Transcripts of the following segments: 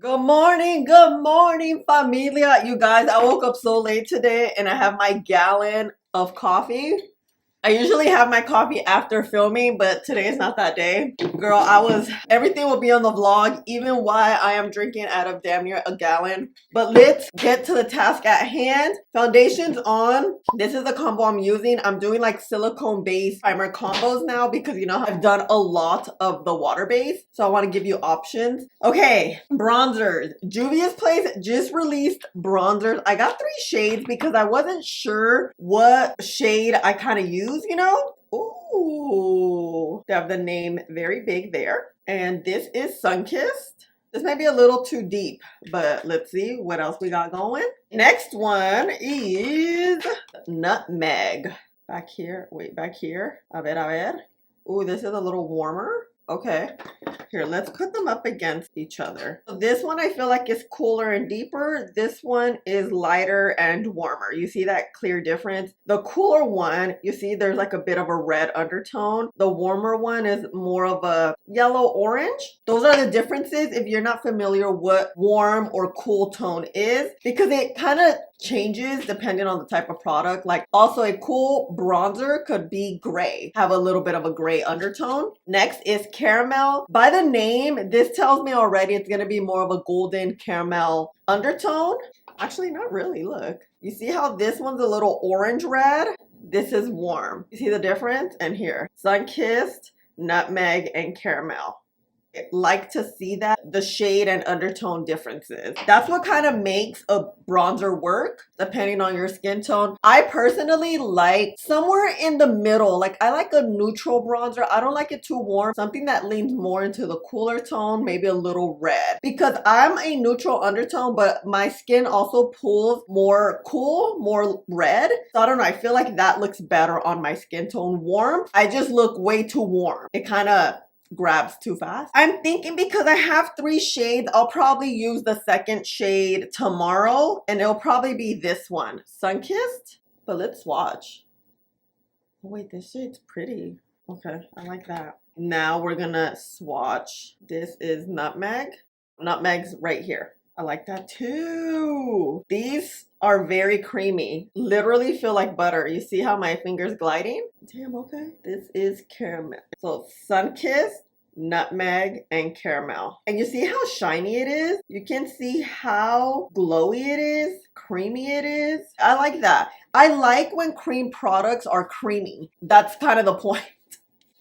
Good morning, familia. You guys, I woke up so late today and I have my gallon of coffee. I usually have my coffee after filming, but today is not that day. Girl, everything will be on the vlog, even why I am drinking out of damn near a gallon. But let's get to the task at hand. Foundation's on. This is the combo I'm using. I'm doing like silicone-based primer combos now because you know I've done a lot of the water-based. So I want to give you options. Okay, bronzers. Juvia's Place just released bronzers. I got 3 shades because I wasn't sure what shade I kind of use. You know? Ooh, they have the name very big there. And this is Sunkissed. This may be a little too deep, but let's see what else we got going. Next one is Nutmeg. Back here, wait, back here. A ver. Ooh, this is a little warmer. Okay, here, let's put them up against each other. So this one I feel like is cooler and deeper. This one is lighter and warmer. You see that clear difference? The cooler one, you see there's like a bit of a red undertone. The warmer one is more of a yellow orange. Those are the differences if you're not familiar what warm or cool tone is, because it kind of changes depending on the type of product. Like also a cool bronzer could be gray, have a little bit of a gray undertone. Next is caramel. By the name, this tells me already it's gonna be more of a golden caramel undertone. Actually, not really, look. You see how this one's a little orange red? This is warm. You see the difference? And here, Sunkissed, Nutmeg, and Caramel. Like to see that, the shade and undertone differences. That's what kind of makes a bronzer work depending on your skin tone. I personally like somewhere in the middle. Like I like a neutral bronzer. I don't like it too warm. Something that leans more into the cooler tone, maybe a little red, because I'm a neutral undertone, but my skin also pulls more cool, more red. So I don't know, I feel like that looks better on my skin tone. Warm, I just look way too warm. It kind of grabs too fast. I'm thinking because I have 3 shades, I'll probably use the second shade tomorrow and it'll probably be this one, Sunkissed. But let's swatch. Oh wait, this shade's pretty. Okay, I like that. Now we're gonna swatch. This is Nutmeg. Nutmeg's right here. I like that too. These are very creamy. Literally feel like butter. You see how my finger's gliding? Damn, okay. This is caramel. So Sunkissed, Nutmeg, and Caramel. And you see how shiny it is? You can see how glowy it is, creamy it is. I like that. I like when cream products are creamy. That's kind of the point.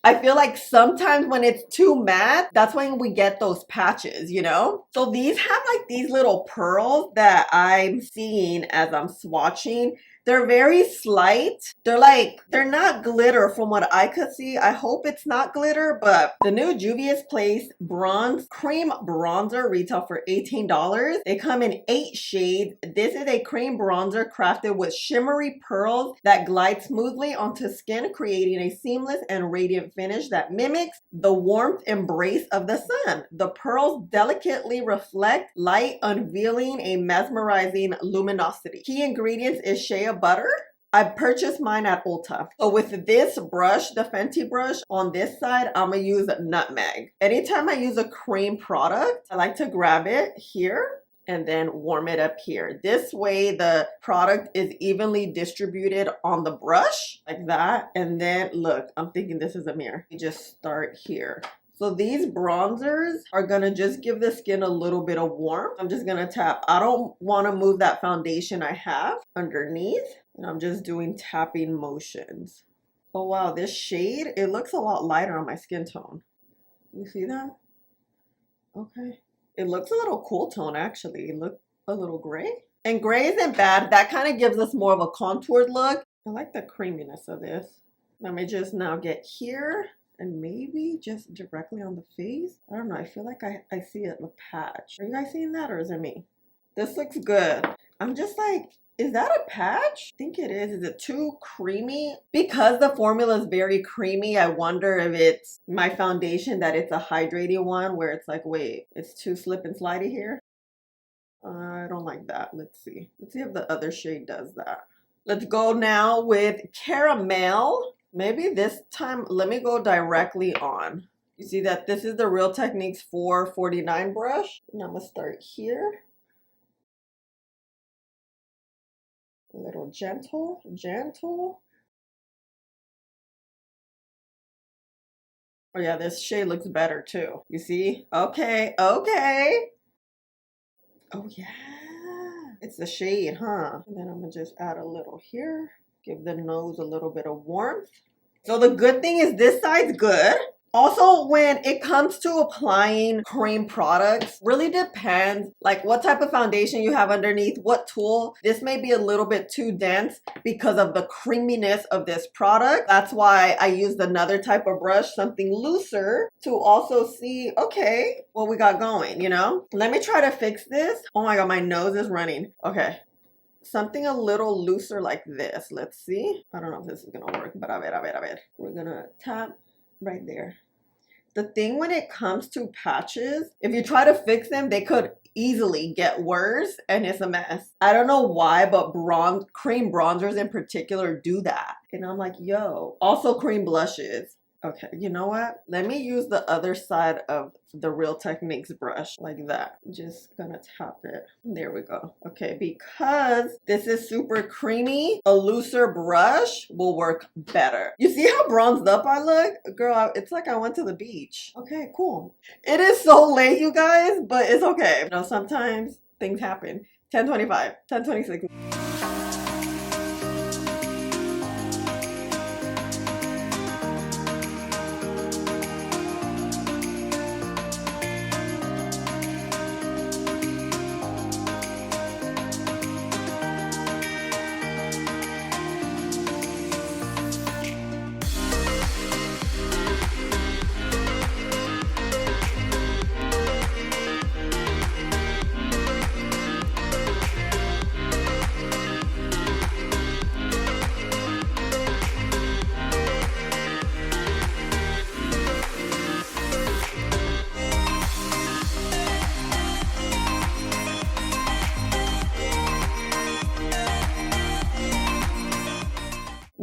I feel like sometimes when it's too matte, that's when we get those patches, you know? So these have like these little pearls that I'm seeing as I'm swatching. They're very slight. They're not glitter from what I could see. I hope it's not glitter, but the new Juvia's Place Bronze Cream Bronzer retail for $18. They come in 8 shades. This is a cream bronzer crafted with shimmery pearls that glide smoothly onto skin, creating a seamless and radiant finish that mimics the warmth embrace of the sun. The pearls delicately reflect light, unveiling a mesmerizing luminosity. Key ingredients is shea butter. I purchased mine at Ulta. So with this brush, the Fenty brush, on this side, I'm gonna use Nutmeg. Anytime I use a cream product, I like to grab it here and then warm it up here. This way the product is evenly distributed on the brush, like that. And then look, I'm thinking this is a mirror. You just start here. So these bronzers are gonna just give the skin a little bit of warmth. I'm just gonna tap. I don't wanna move that foundation I have underneath. And I'm just doing tapping motions. Oh wow, this shade, it looks a lot lighter on my skin tone. You see that? Okay. It looks a little cool tone actually. Look a little gray. And gray isn't bad. That kind of gives us more of a contoured look. I like the creaminess of this. Let me just now get here. And maybe just directly on the face. I don't know. I feel like I see a patch. Are you guys seeing that or is it me? This looks good. I'm just like, is that a patch? I think it is. Is it too creamy? Because the formula is very creamy, I wonder if it's my foundation, that it's a hydrating one where it's like, wait, it's too slip and slidey here. I don't like that. Let's see. Let's see if the other shade does that. Let's go now with Caramel. Maybe this time, let me go directly on. You see that this is the Real Techniques 449 brush. And I'm gonna start here. A little gentle, gentle. Oh yeah, this shade looks better too. You see? Okay, okay. Oh yeah. It's the shade, huh? And then I'm gonna just add a little here. Give the nose a little bit of warmth. So the good thing is this side's good. Also, when it comes to applying cream products, really depends like what type of foundation you have underneath, what tool. This may be a little bit too dense because of the creaminess of this product. That's why I used another type of brush, something looser, to also see, okay, what we got going, you know? Let me try to fix this. Oh my God, my nose is running. Okay. Something a little looser like this. Let's see. I don't know if this is gonna work, but a ver. We're gonna tap right there. The thing when it comes to patches, if you try to fix them, they could easily get worse and it's a mess. I don't know why, but cream bronzers in particular do that. And I'm like, yo. Also cream blushes. Okay, you know what? Let me use the other side of the Real Techniques brush like that. Just gonna tap it. There we go. Okay, because this is super creamy, a looser brush will work better. You see how bronzed up I look? Girl, it's like I went to the beach. Okay, cool. It is so late, you guys, but it's okay. You know, sometimes things happen. 10:25, 10:26.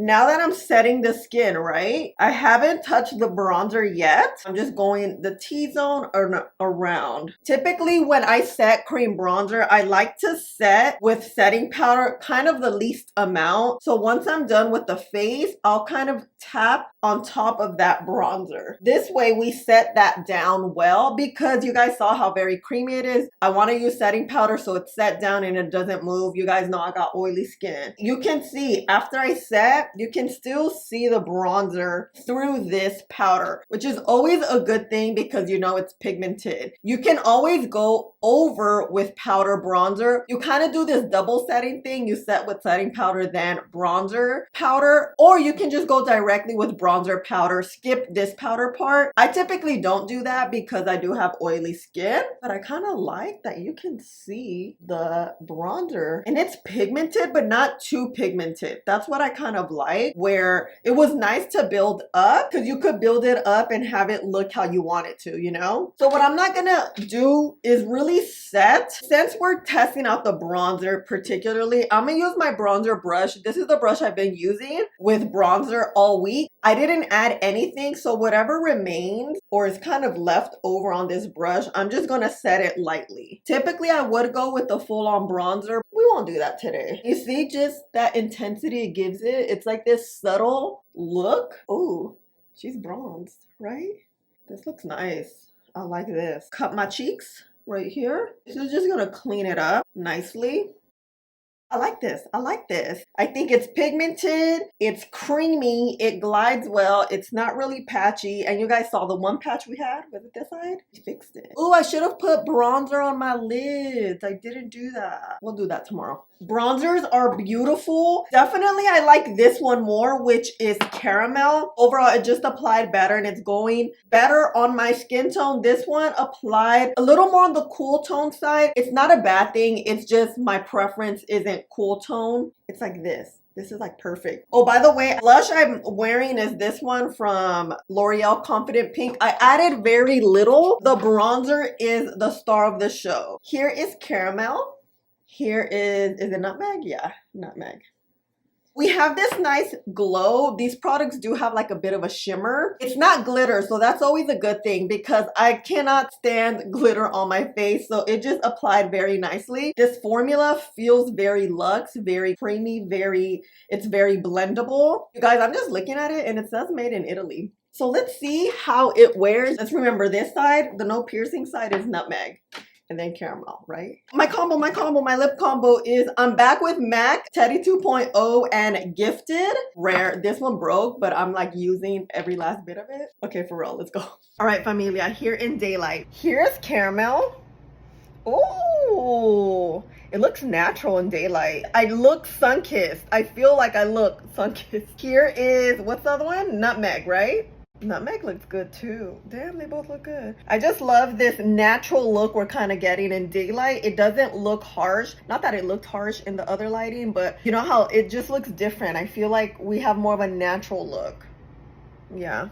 Now that I'm setting the skin, right? I haven't touched the bronzer yet. I'm just going the T-zone or around. Typically when I set cream bronzer, I like to set with setting powder kind of the least amount. So once I'm done with the face, I'll kind of tap on top of that bronzer. This way we set that down well because you guys saw how very creamy it is. I want to use setting powder so it's set down and it doesn't move. You guys know I got oily skin. You can see after I set, you can still see the bronzer through this powder, which is always a good thing because you know it's pigmented. You can always go over with powder bronzer. You kind of do this double setting thing. You set with setting powder, then bronzer powder, or you can just go directly with bronzer powder, skip this powder part. I typically don't do that because I do have oily skin, but I kind of like that you can see the bronzer and it's pigmented, but not too pigmented. That's what I kind of like, where it was nice to build up because you could build it up and have it look how you want it to, you know? So what I'm not gonna do is really set. Since we're testing out the bronzer particularly, I'm gonna use my bronzer brush. This is the brush I've been using with bronzer all week. I didn't add anything, so whatever remains or is kind of left over on this brush, I'm just gonna set it lightly. Typically, I would go with the full-on bronzer. We won't do that today. You see just that intensity it gives it? It's like this subtle look. Ooh, she's bronzed, right? This looks nice. I like this. Cut my cheeks right here. This is just gonna clean it up nicely. I like this. I like this. I think it's pigmented, it's creamy, it glides well, it's not really patchy. And you guys saw the one patch we had. Was it this side? We fixed it. Oh, I should have put bronzer on my lids. I didn't do that. We'll do that tomorrow. Bronzers are beautiful. Definitely I like this one more, which is caramel. Overall, it just applied better and it's going better on my skin tone. This one applied a little more on the cool tone side. It's not a bad thing. It's just my preference isn't cool tone. It's like this. This is like perfect. Oh, by the way, blush I'm wearing is this one from L'Oreal Confident Pink. I added very little. The bronzer is the star of the show. Here is caramel. Here is it nutmeg? Yeah, nutmeg. We have this nice glow. These products do have like a bit of a shimmer. It's not glitter, so that's always a good thing because I cannot stand glitter on my face. So it just applied very nicely. This formula feels very luxe, very creamy, it's very blendable. You guys, I'm just looking at it and it says made in Italy. So let's see how it wears. Let's remember this side, the no piercing side is nutmeg. And then caramel, right? My lip combo is I'm back with MAC Teddy 2.0 and Gifted. Rare. This one broke, but I'm like using every last bit of it. Okay, for real, let's go. All right, familia, here in daylight. Here's caramel. Oh, it looks natural in daylight. I look sun-kissed. I feel like I look sun-kissed. Here is, what's the other one? Nutmeg, right? Nutmeg looks good too. Damn, they both look good. I just love this natural look we're kind of getting in daylight. It doesn't look harsh. Not that it looked harsh in the other lighting, but you know how it just looks different. I feel like we have more of a natural look. Yeah.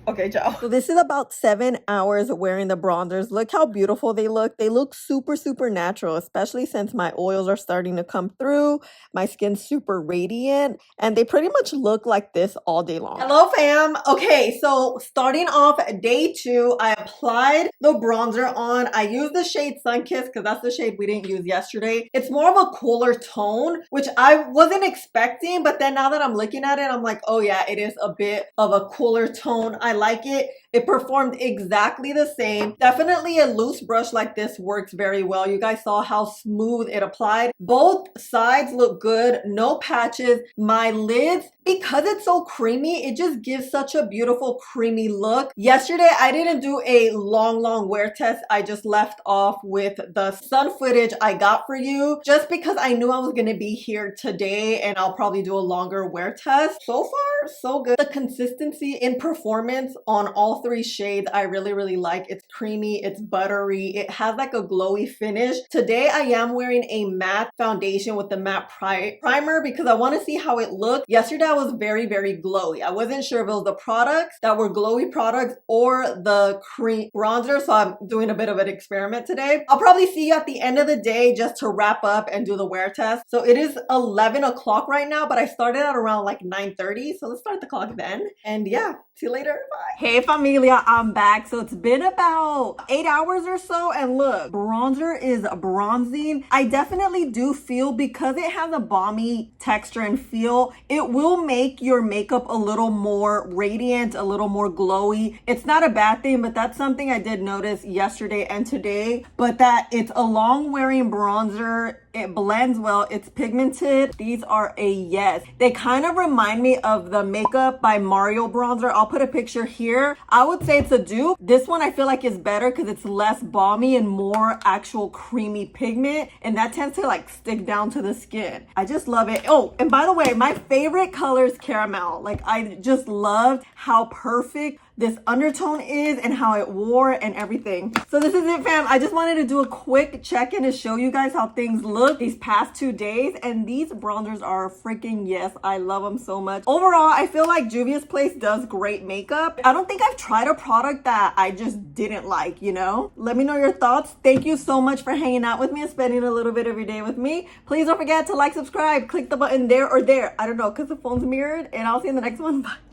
Okay, ciao. So this is about 7 hours wearing the bronzers. Look how beautiful they look. They look super, super natural, especially since my oils are starting to come through. My skin's super radiant, and they pretty much look like this all day long. Hello, fam. Okay, so starting off day 2, I applied the bronzer on. I used the shade Sunkissed because that's the shade we didn't use yesterday. It's more of a cooler tone, which I wasn't expecting, but then now that I'm looking at it, I'm like, oh yeah, it is a bit of a cooler tone. I like it. It performed exactly the same. Definitely a loose brush like this works very well. You guys saw how smooth it applied. Both sides look good. No patches. My lids, because it's so creamy, it just gives such a beautiful creamy look. Yesterday, I didn't do a long wear test. I just left off with the sun footage I got for you just because I knew I was going to be here today and I'll probably do a longer wear test. So far, so good. The consistency in performance on all 3 shades I really like. It's creamy, it's buttery, it has like a glowy finish. Today I am wearing a matte foundation with the matte primer because I want to see how it looked. Yesterday I was very glowy. I wasn't sure if it was the products that were glowy products or the cream bronzer, so I'm doing a bit of an experiment today. I'll probably see you at the end of the day just to wrap up and do the wear test. So it is 11 o'clock right now, but I started at around like 9:30, so let's start the clock then. And yeah, see you later. Bye. Hey familia, I'm back. So it's been about 8 hours or so, and look, bronzer is bronzing. I definitely do feel, because it has a balmy texture and feel, it will make your makeup a little more radiant, a little more glowy. It's not a bad thing, but that's something I did notice yesterday and today, but that it's a long wearing bronzer. It blends well, it's pigmented. These are a yes. They kind of remind me of the Makeup by Mario bronzer. I'll put a picture here. I would say it's a dupe. This one I feel like is better because it's less balmy and more actual creamy pigment, and that tends to like stick down to the skin. I just love it. Oh, and by the way, my favorite color is caramel. Like, I just loved how perfect this undertone is and how it wore and everything. So this is it, fam. I just wanted to do a quick check-in to show you guys how things look these past 2 days, and these bronzers are freaking yes. I love them so much. Overall, I feel like Juvia's Place does great makeup. I don't think I've tried a product that I just didn't like, you know? Let me know your thoughts. Thank you so much for hanging out with me and spending a little bit of your day with me. Please don't forget to like, subscribe, click the button there or there. I don't know, because the phone's mirrored, and I'll see you in the next one. Bye.